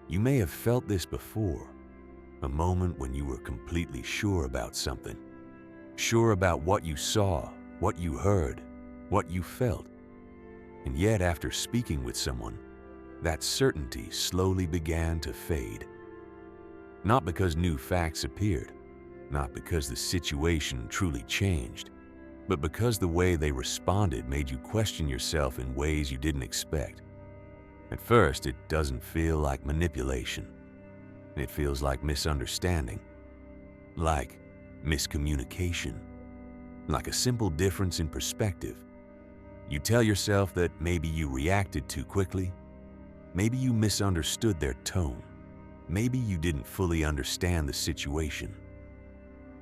You may have felt this before, a moment when you were completely sure about something, sure about what you saw, what you heard, what you felt. And yet, after speaking with someone, that certainty slowly began to fade. Not because new facts appeared, not because the situation truly changed, but because the way they responded made you question yourself in ways you didn't expect. At first, it doesn't feel like manipulation. It feels like misunderstanding, like miscommunication, like a simple difference in perspective. You tell yourself that maybe you reacted too quickly, maybe you misunderstood their tone, maybe you didn't fully understand the situation.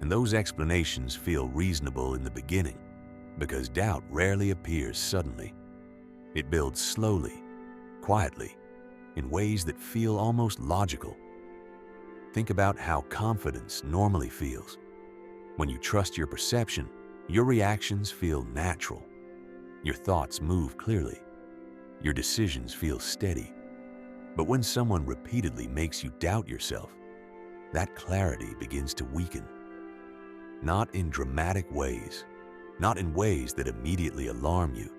And those explanations feel reasonable in the beginning, because doubt rarely appears suddenly. It builds slowly, quietly, in ways that feel almost logical. Think about how confidence normally feels. When you trust your perception, your reactions feel natural. Your thoughts move clearly. Your decisions feel steady. But when someone repeatedly makes you doubt yourself, that clarity begins to weaken. Not in dramatic ways, not in ways that immediately alarm you,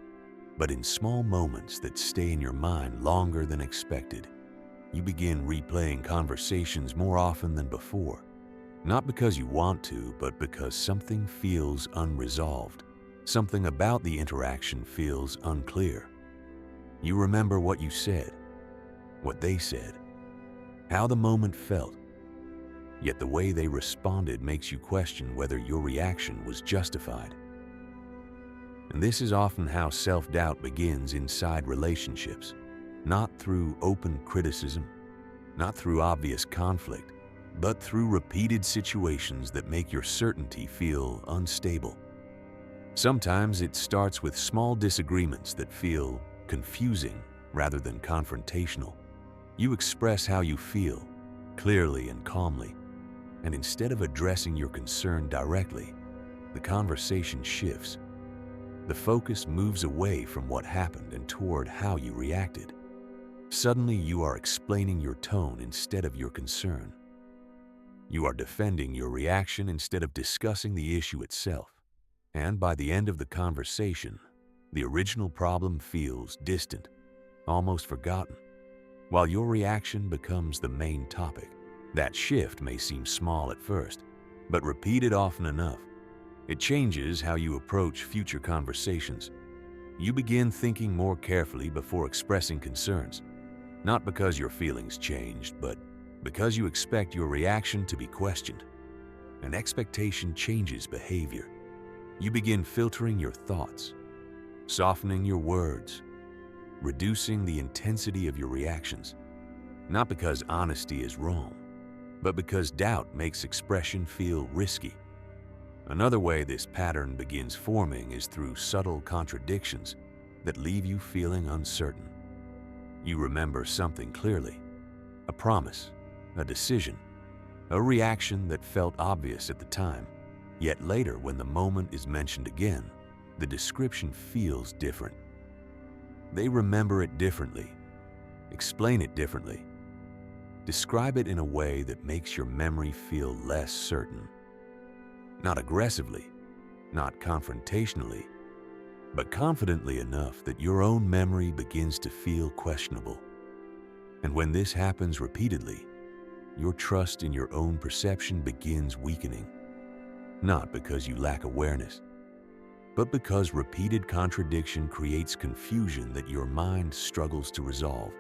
but in small moments that stay in your mind longer than expected. You begin replaying conversations more often than before, not because you want to, but because something feels unresolved. Something about the interaction feels unclear. You remember what you said, what they said, how the moment felt. Yet the way they responded makes you question whether your reaction was justified. And this is often how self-doubt begins inside relationships, not through open criticism, not through obvious conflict, but through repeated situations that make your certainty feel unstable. Sometimes it starts with small disagreements that feel confusing rather than confrontational. You express how you feel, clearly and calmly, and instead of addressing your concern directly, the conversation shifts. The focus moves away from what happened and toward how you reacted. Suddenly, you are explaining your tone instead of your concern. You are defending your reaction instead of discussing the issue itself. And by the end of the conversation, the original problem feels distant, almost forgotten, while your reaction becomes the main topic. That shift may seem small at first, but repeated often enough, it changes how you approach future conversations. You begin thinking more carefully before expressing concerns, not because your feelings changed, but because you expect your reaction to be questioned. An expectation changes behavior. You begin filtering your thoughts, softening your words, reducing the intensity of your reactions, not because honesty is wrong, but because doubt makes expression feel risky. Another way this pattern begins forming is through subtle contradictions that leave you feeling uncertain. You remember something clearly, a promise, a decision, a reaction that felt obvious at the time, yet later when the moment is mentioned again, the description feels different. They remember it differently, explain it differently, describe it in a way that makes your memory feel less certain. Not aggressively, not confrontationally, but confidently enough that your own memory begins to feel questionable. And when this happens repeatedly, your trust in your own perception begins weakening, not because you lack awareness, but because repeated contradiction creates confusion that your mind struggles to resolve.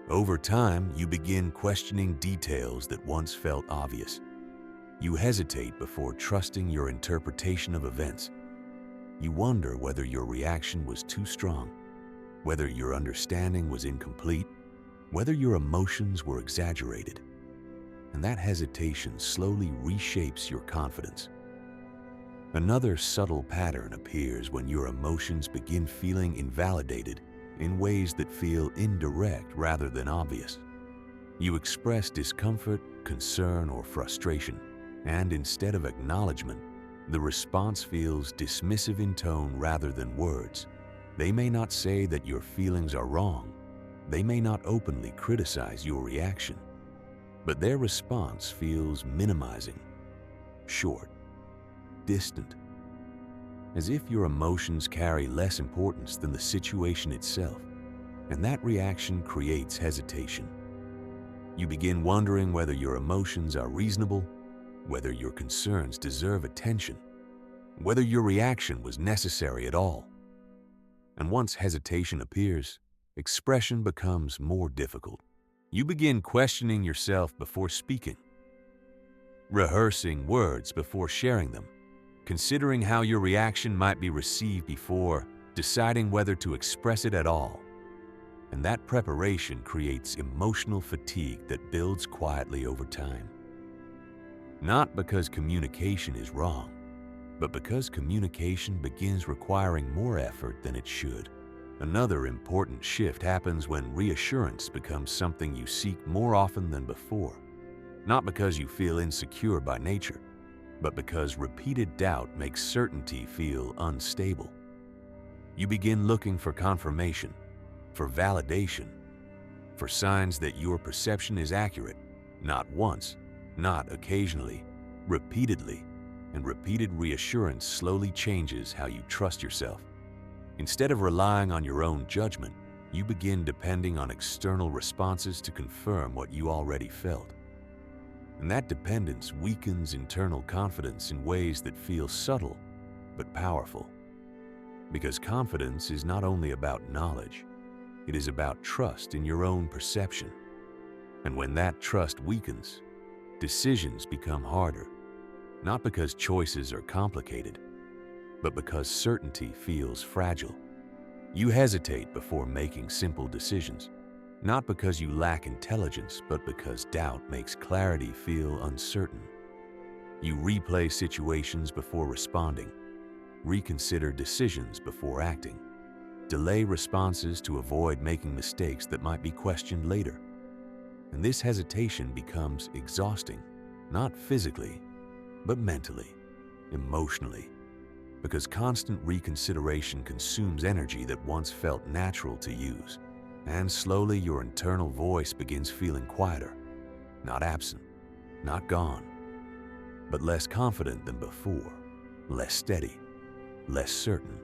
Over time, you begin questioning details that once felt obvious. You hesitate before trusting your interpretation of events. You wonder whether your reaction was too strong, whether your understanding was incomplete, whether your emotions were exaggerated. And that hesitation slowly reshapes your confidence. Another subtle pattern appears when your emotions begin feeling invalidated in ways that feel indirect rather than obvious. You express discomfort, concern, or frustration, and instead of acknowledgement, the response feels dismissive in tone rather than words. They may not say that your feelings are wrong, They may not openly criticize your reaction, but their response feels minimizing, short, distant, as if your emotions carry less importance than the situation itself, and that reaction creates hesitation. You begin wondering whether your emotions are reasonable, whether your concerns deserve attention, whether your reaction was necessary at all. And once hesitation appears, expression becomes more difficult. You begin questioning yourself before speaking, rehearsing words before sharing them, considering how your reaction might be received before deciding whether to express it at all. And that preparation creates emotional fatigue that builds quietly over time. Not because communication is wrong, but because communication begins requiring more effort than it should. Another important shift happens when reassurance becomes something you seek more often than before, not because you feel insecure by nature, but because repeated doubt makes certainty feel unstable. You begin looking for confirmation, for validation, for signs that your perception is accurate, not once, not occasionally, repeatedly, and repeated reassurance slowly changes how you trust yourself. Instead of relying on your own judgment, you begin depending on external responses to confirm what you already felt. And that dependence weakens internal confidence in ways that feel subtle but powerful. Because confidence is not only about knowledge, it is about trust in your own perception. And when that trust weakens, decisions become harder, not because choices are complicated, but because certainty feels fragile. You hesitate before making simple decisions, not because you lack intelligence, but because doubt makes clarity feel uncertain. You replay situations before responding, reconsider decisions before acting, delay responses to avoid making mistakes that might be questioned later. And this hesitation becomes exhausting, not physically, but mentally, emotionally, because constant reconsideration consumes energy that once felt natural to use. And slowly your internal voice begins feeling quieter, not absent, not gone, but less confident than before, less steady, less certain.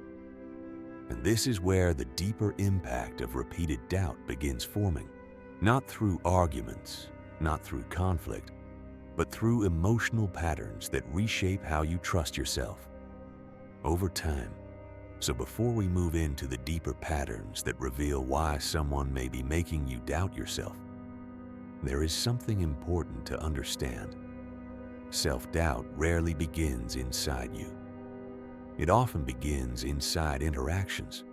And this is where the deeper impact of repeated doubt begins forming, not through arguments, not through conflict, but through emotional patterns that reshape how you trust yourself over time. So before we move into the deeper patterns that reveal why someone may be making you doubt yourself, there is something important to understand. Self-doubt rarely begins inside you. It often begins inside interactions,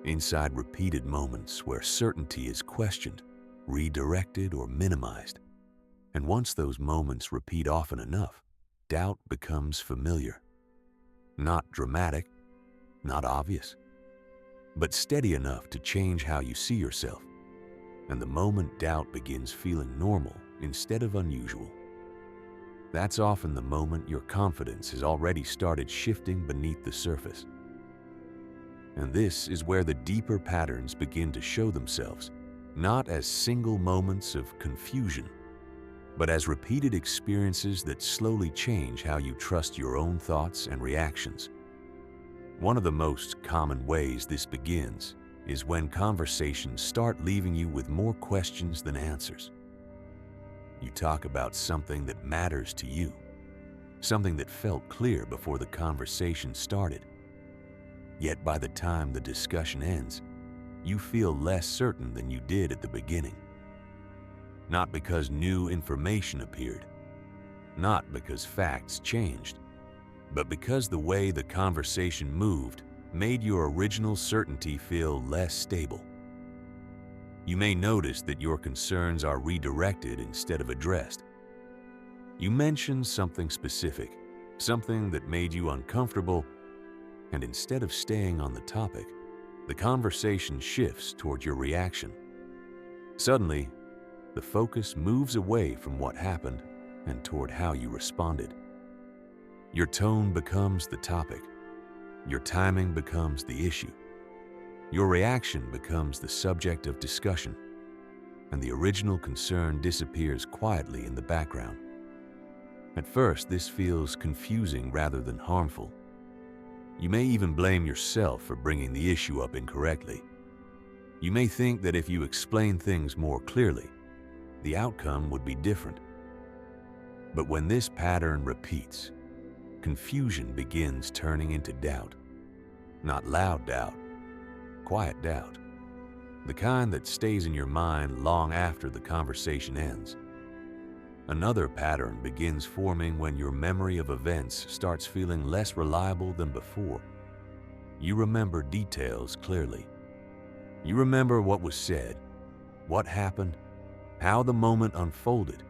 inside repeated moments where certainty is questioned, redirected, or minimized. And once those moments repeat often enough, doubt becomes familiar. Not dramatic, not obvious, but steady enough to change how you see yourself. And the moment doubt begins feeling normal instead of unusual, that's often the moment your confidence has already started shifting beneath the surface. And this is where the deeper patterns begin to show themselves, not as single moments of confusion, but as repeated experiences that slowly change how you trust your own thoughts and reactions. One of the most common ways this begins is when conversations start leaving you with more questions than answers. You talk about something that matters to you, something that felt clear before the conversation started. Yet by the time the discussion ends, you feel less certain than you did at the beginning. Not because new information appeared, not because facts changed, but because the way the conversation moved made your original certainty feel less stable. You may notice that your concerns are redirected instead of addressed. You mention something specific, something that made you uncomfortable, and instead of staying on the topic, the conversation shifts toward your reaction. Suddenly, the focus moves away from what happened and toward how you responded. Your tone becomes the topic. Your timing becomes the issue. Your reaction becomes the subject of discussion. and the original concern disappears quietly in the background. At first, this feels confusing rather than harmful. You may even blame yourself for bringing the issue up incorrectly. You may think that if you explain things more clearly, the outcome would be different. But when this pattern repeats, confusion begins turning into doubt. Not loud doubt, quiet doubt. The kind that stays in your mind long after the conversation ends. Another pattern begins forming when your memory of events starts feeling less reliable than before. You remember details clearly. You remember what was said, what happened, how the moment unfolded.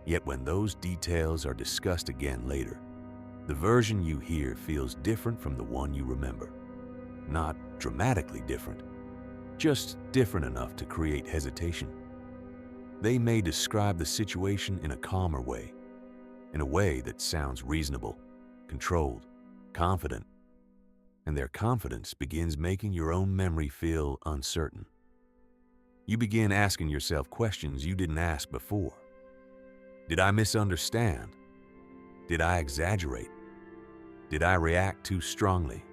Yet when those details are discussed again later, the version you hear feels different from the one you remember. Not dramatically different, just different enough to create hesitation. They may describe the situation in a calmer way, in a way that sounds reasonable, controlled, confident, and their confidence begins making your own memory feel uncertain. You begin asking yourself questions you didn't ask before. Did I misunderstand? Did I exaggerate? Did I react too strongly?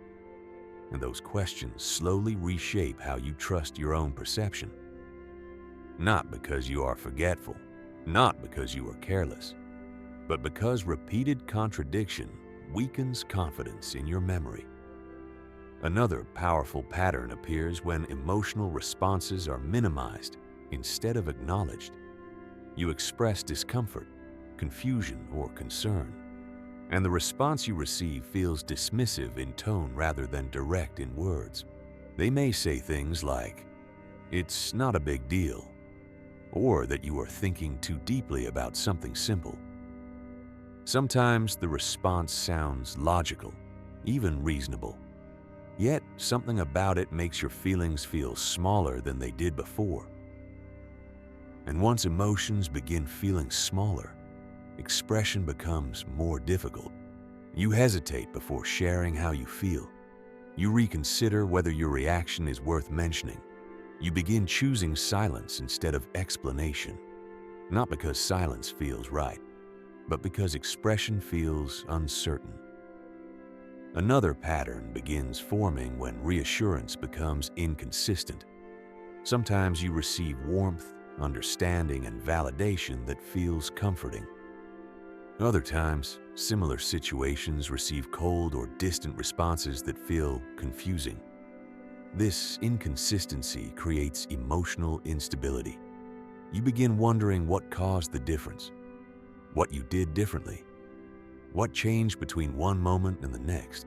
And those questions slowly reshape how you trust your own perception. Not because you are forgetful, not because you are careless, but because repeated contradiction weakens confidence in your memory. Another powerful pattern appears when emotional responses are minimized instead of acknowledged. You express discomfort, confusion, or concern, and the response you receive feels dismissive in tone rather than direct in words. They may say things like, "It's not a big deal," or that you are thinking too deeply about something simple. Sometimes the response sounds logical, even reasonable. Yet something about it makes your feelings feel smaller than they did before. And once emotions begin feeling smaller, expression becomes more difficult. You hesitate before sharing how you feel. You reconsider whether your reaction is worth mentioning. You begin choosing silence instead of explanation. Not because silence feels right, but because expression feels uncertain. Another pattern begins forming when reassurance becomes inconsistent. Sometimes you receive warmth, understanding, and validation that feels comforting. Other times, similar situations receive cold or distant responses that feel confusing. This inconsistency creates emotional instability. You begin wondering what caused the difference, what you did differently, what changed between one moment and the next.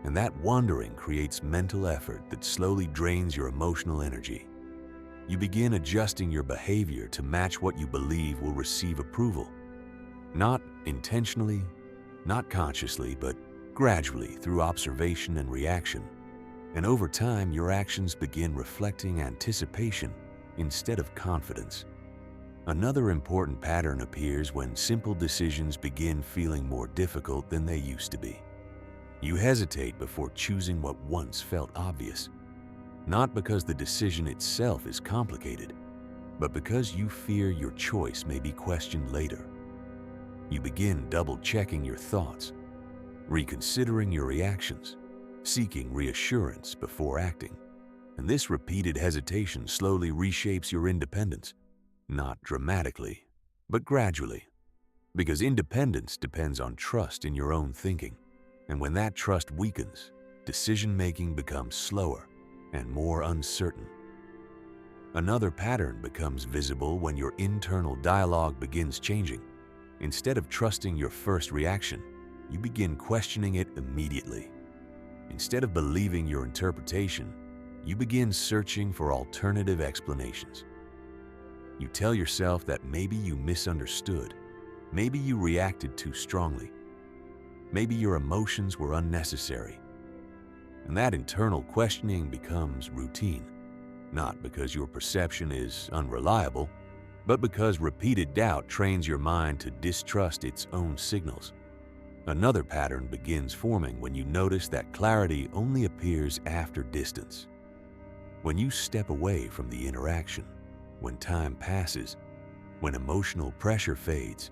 And that wondering creates mental effort that slowly drains your emotional energy. You begin adjusting your behavior to match what you believe will receive approval. Not intentionally, not consciously, but gradually through observation and reaction. And over time, your actions begin reflecting anticipation instead of confidence. Another important pattern appears when simple decisions begin feeling more difficult than they used to be. You hesitate before choosing what once felt obvious, not because the decision itself is complicated, but because you fear your choice may be questioned later. You begin double-checking your thoughts, reconsidering your reactions, seeking reassurance before acting. And this repeated hesitation slowly reshapes your independence, not dramatically, but gradually. Because independence depends on trust in your own thinking. And when that trust weakens, decision-making becomes slower and more uncertain. Another pattern becomes visible when your internal dialogue begins changing. Instead of trusting your first reaction, you begin questioning it immediately. Instead of believing your interpretation, you begin searching for alternative explanations. You tell yourself that maybe you misunderstood, maybe you reacted too strongly, maybe your emotions were unnecessary. And that internal questioning becomes routine, not because your perception is unreliable, but because repeated doubt trains your mind to distrust its own signals. Another pattern begins forming when you notice that clarity only appears after distance. When you step away from the interaction, when time passes, when emotional pressure fades,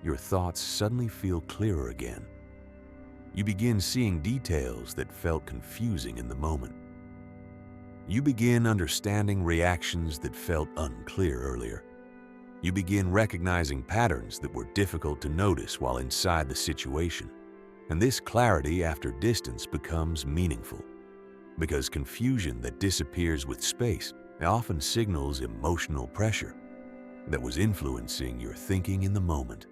your thoughts suddenly feel clearer again. You begin seeing details that felt confusing in the moment. You begin understanding reactions that felt unclear earlier. You begin recognizing patterns that were difficult to notice while inside the situation. And this clarity after distance becomes meaningful, because confusion that disappears with space often signals emotional pressure that was influencing your thinking in the moment.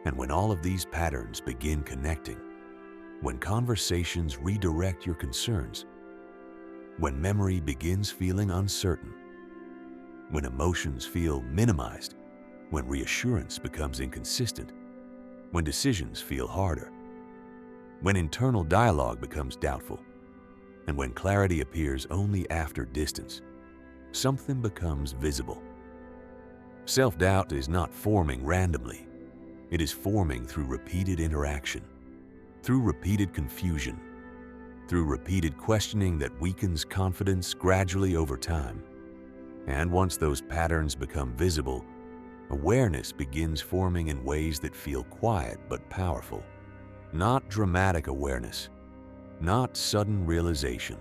And when all of these patterns begin connecting, when conversations redirect your concerns, when memory begins feeling uncertain, when emotions feel minimized, when reassurance becomes inconsistent, when decisions feel harder, when internal dialogue becomes doubtful, and when clarity appears only after distance, something becomes visible. Self-doubt is not forming randomly. It is forming through repeated interaction, through repeated confusion, through repeated questioning that weakens confidence gradually over time. And once those patterns become visible, awareness begins forming in ways that feel quiet but powerful. Not dramatic awareness, not sudden realization,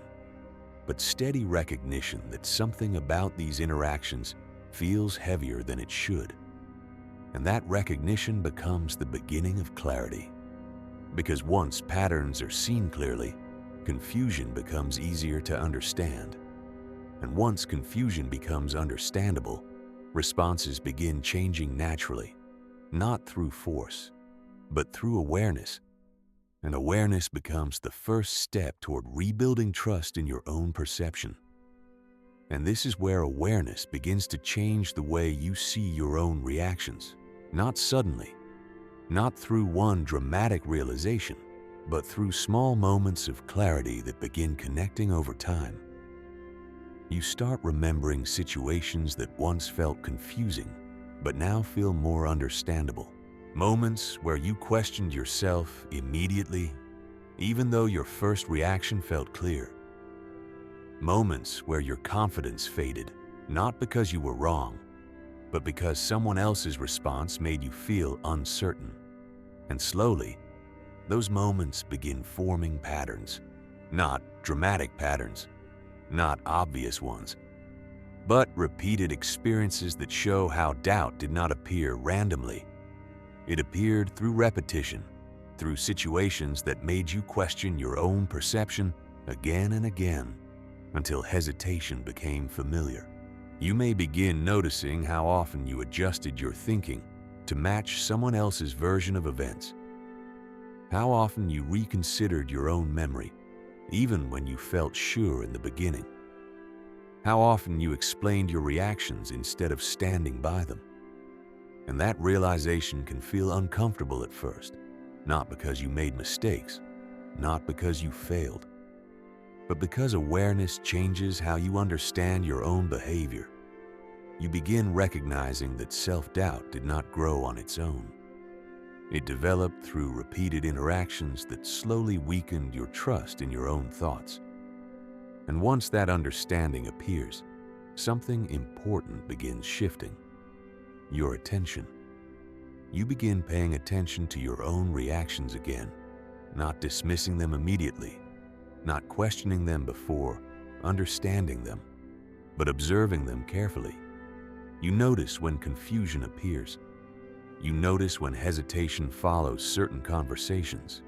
but steady recognition that something about these interactions feels heavier than it should. And that recognition becomes the beginning of clarity. Because once patterns are seen clearly, confusion becomes easier to understand. And once confusion becomes understandable, responses begin changing naturally, not through force, but through awareness. And awareness becomes the first step toward rebuilding trust in your own perception. And this is where awareness begins to change the way you see your own reactions, not suddenly, not through one dramatic realization, but through small moments of clarity that begin connecting over time. You start remembering situations that once felt confusing, but now feel more understandable. Moments where you questioned yourself immediately, even though your first reaction felt clear. Moments where your confidence faded, not because you were wrong, but because someone else's response made you feel uncertain. And slowly, those moments begin forming patterns, not dramatic patterns, not obvious ones, but repeated experiences that show how doubt did not appear randomly. It appeared through repetition, through situations that made you question your own perception again and again, until hesitation became familiar. You may begin noticing how often you adjusted your thinking to match someone else's version of events. How often you reconsidered your own memory, even when you felt sure in the beginning. How often you explained your reactions instead of standing by them. And that realization can feel uncomfortable at first, not because you made mistakes, not because you failed, but because awareness changes how you understand your own behavior. You begin recognizing that self-doubt did not grow on its own. It developed through repeated interactions that slowly weakened your trust in your own thoughts. And once that understanding appears, something important begins shifting. Your attention. You begin paying attention to your own reactions again, not dismissing them immediately, not questioning them before understanding them, but observing them carefully. You notice when confusion appears. You notice when hesitation follows certain conversations.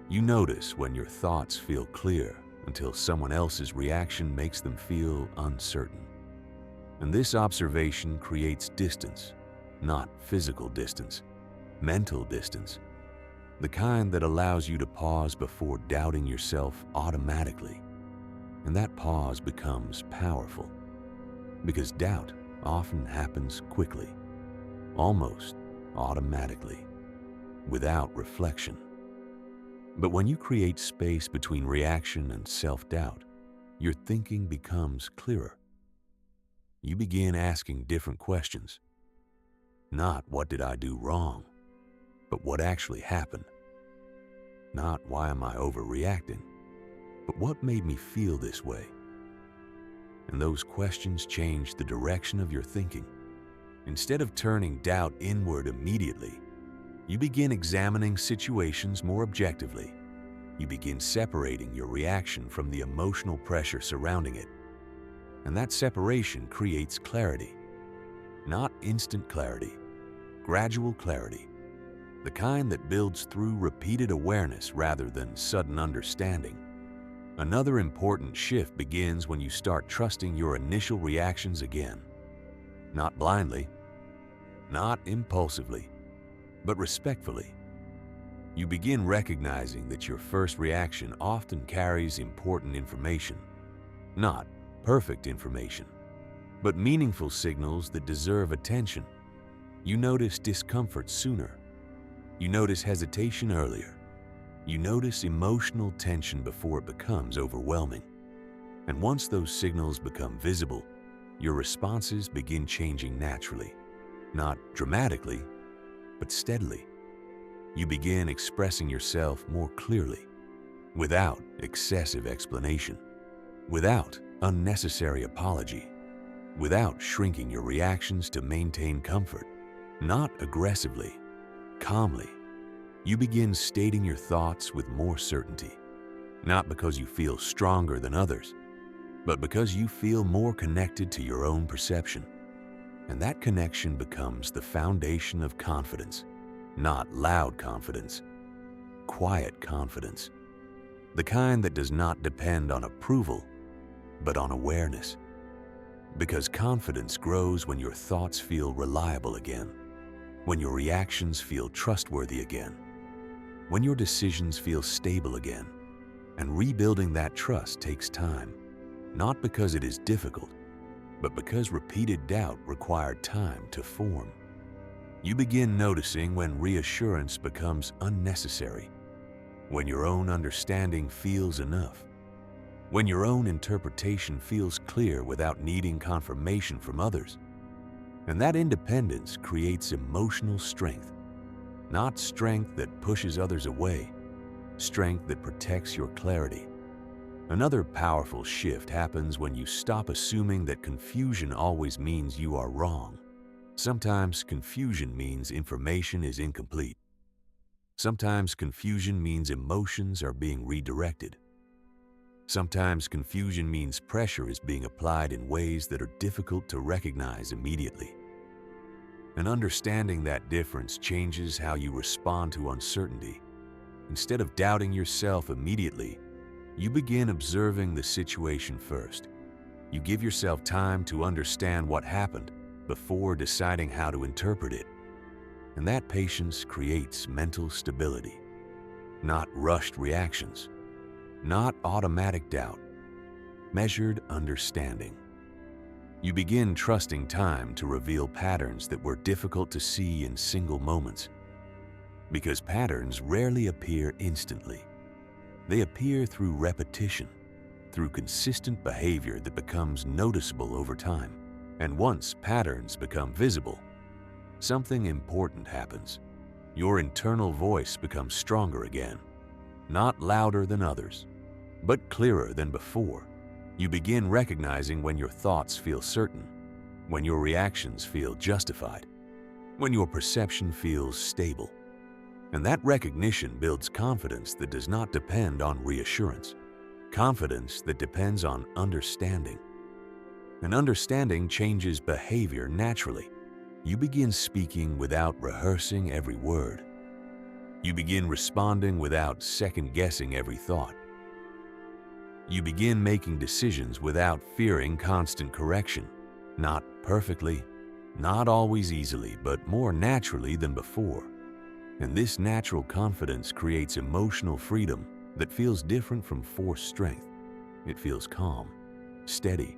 You notice when your thoughts feel clear until someone else's reaction makes them feel uncertain. And this observation creates distance, not physical distance, mental distance, the kind that allows you to pause before doubting yourself automatically. And that pause becomes powerful, because doubt often happens quickly, almost automatically, without reflection. But when you create space between reaction and self-doubt, your thinking becomes clearer. You begin asking different questions. Not what did I do wrong, but what actually happened. Not why am I overreacting, but what made me feel this way. and those questions change the direction of your thinking. Instead of turning doubt inward immediately, you begin examining situations more objectively. You begin separating your reaction from the emotional pressure surrounding it. And that separation creates clarity. Not instant clarity, gradual clarity. The kind that builds through repeated awareness rather than sudden understanding. Another important shift begins when you start trusting your initial reactions again. Not blindly, not impulsively, but respectfully. You begin recognizing that your first reaction often carries important information. Not perfect information, but meaningful signals that deserve attention. You notice discomfort sooner. You notice hesitation earlier. You notice emotional tension before it becomes overwhelming. And once those signals become visible, your responses begin changing naturally. Not dramatically, but steadily. You begin expressing yourself more clearly, without excessive explanation, without unnecessary apology, without shrinking your reactions to maintain comfort. Not aggressively, calmly. You begin stating your thoughts with more certainty, not because you feel stronger than others, but because you feel more connected to your own perception. And that connection becomes the foundation of confidence. Not loud confidence, quiet confidence. The kind that does not depend on approval, but on awareness. Because confidence grows when your thoughts feel reliable again, when your reactions feel trustworthy again, when your decisions feel stable again. And rebuilding that trust takes time, not because it is difficult, but because repeated doubt required time to form. You begin noticing when reassurance becomes unnecessary, when your own understanding feels enough, when your own interpretation feels clear without needing confirmation from others. And that independence creates emotional strength, not strength that pushes others away, strength that protects your clarity. Another powerful shift happens when you stop assuming that confusion always means you are wrong. Sometimes confusion means information is incomplete. Sometimes confusion means emotions are being redirected. Sometimes confusion means pressure is being applied in ways that are difficult to recognize immediately. And understanding that difference changes how you respond to uncertainty. Instead of doubting yourself immediately, you begin observing the situation first. You give yourself time to understand what happened before deciding how to interpret it. And that patience creates mental stability, not rushed reactions, not automatic doubt, measured understanding. You begin trusting time to reveal patterns that were difficult to see in single moments. Because patterns rarely appear instantly. They appear through repetition, through consistent behavior that becomes noticeable over time. And once patterns become visible, something important happens. Your internal voice becomes stronger again, not louder than others, but clearer than before. You begin recognizing when your thoughts feel certain, when your reactions feel justified, when your perception feels stable. And that recognition builds confidence that does not depend on reassurance, confidence that depends on understanding. And understanding changes behavior naturally. You begin speaking without rehearsing every word. You begin responding without second-guessing every thought. You begin making decisions without fearing constant correction. Not perfectly, not always easily, but more naturally than before. And this natural confidence creates emotional freedom that feels different from forced strength. It feels calm, steady,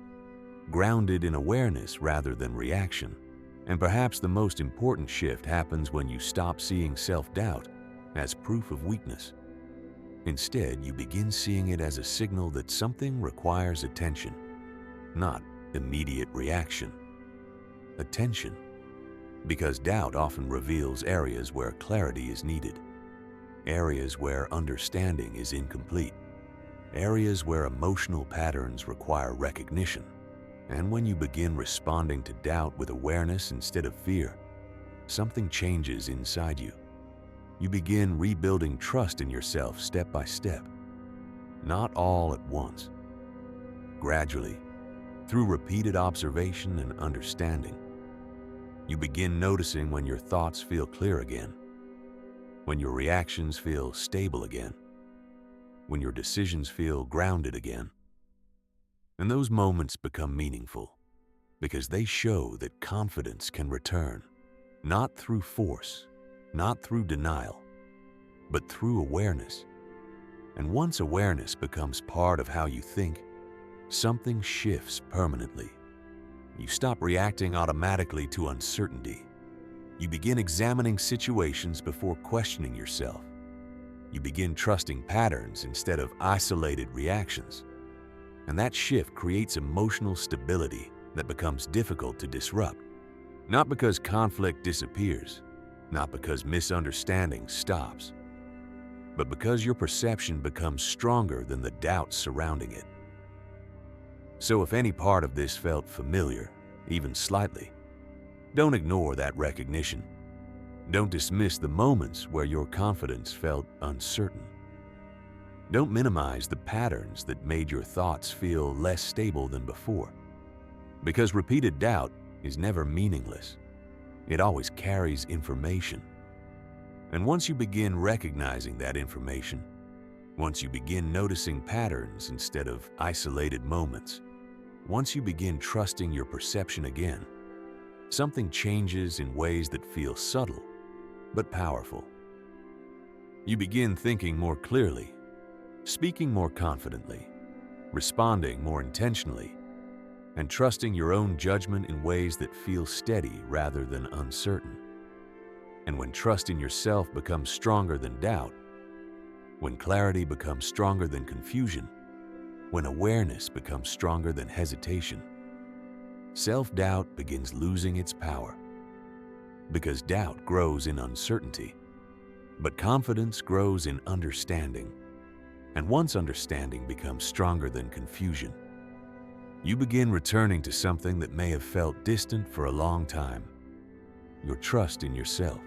grounded in awareness rather than reaction. And perhaps the most important shift happens when you stop seeing self-doubt as proof of weakness. Instead, you begin seeing it as a signal that something requires attention, not immediate reaction. Attention, because doubt often reveals areas where clarity is needed, areas where understanding is incomplete, areas where emotional patterns require recognition. And when you begin responding to doubt with awareness instead of fear, something changes inside you. You begin rebuilding trust in yourself step by step, not all at once. Gradually, through repeated observation and understanding, you begin noticing when your thoughts feel clear again, when your reactions feel stable again, when your decisions feel grounded again. And those moments become meaningful because they show that confidence can return, not through force, not through denial, but through awareness. And once awareness becomes part of how you think, something shifts permanently. You stop reacting automatically to uncertainty. You begin examining situations before questioning yourself. You begin trusting patterns instead of isolated reactions. And that shift creates emotional stability that becomes difficult to disrupt. Not because conflict disappears, not because misunderstanding stops, but because your perception becomes stronger than the doubts surrounding it. So if any part of this felt familiar, even slightly, don't ignore that recognition. Don't dismiss the moments where your confidence felt uncertain. Don't minimize the patterns that made your thoughts feel less stable than before. Because repeated doubt is never meaningless. It always carries information. And once you begin recognizing that information, once you begin noticing patterns instead of isolated moments, once you begin trusting your perception again, something changes in ways that feel subtle but powerful. You begin thinking more clearly, speaking more confidently, responding more intentionally, and trusting your own judgment in ways that feel steady rather than uncertain. And when trust in yourself becomes stronger than doubt, when clarity becomes stronger than confusion, when awareness becomes stronger than hesitation, self-doubt begins losing its power. Because doubt grows in uncertainty, but confidence grows in understanding. And once understanding becomes stronger than confusion, you begin returning to something that may have felt distant for a long time: your trust in yourself.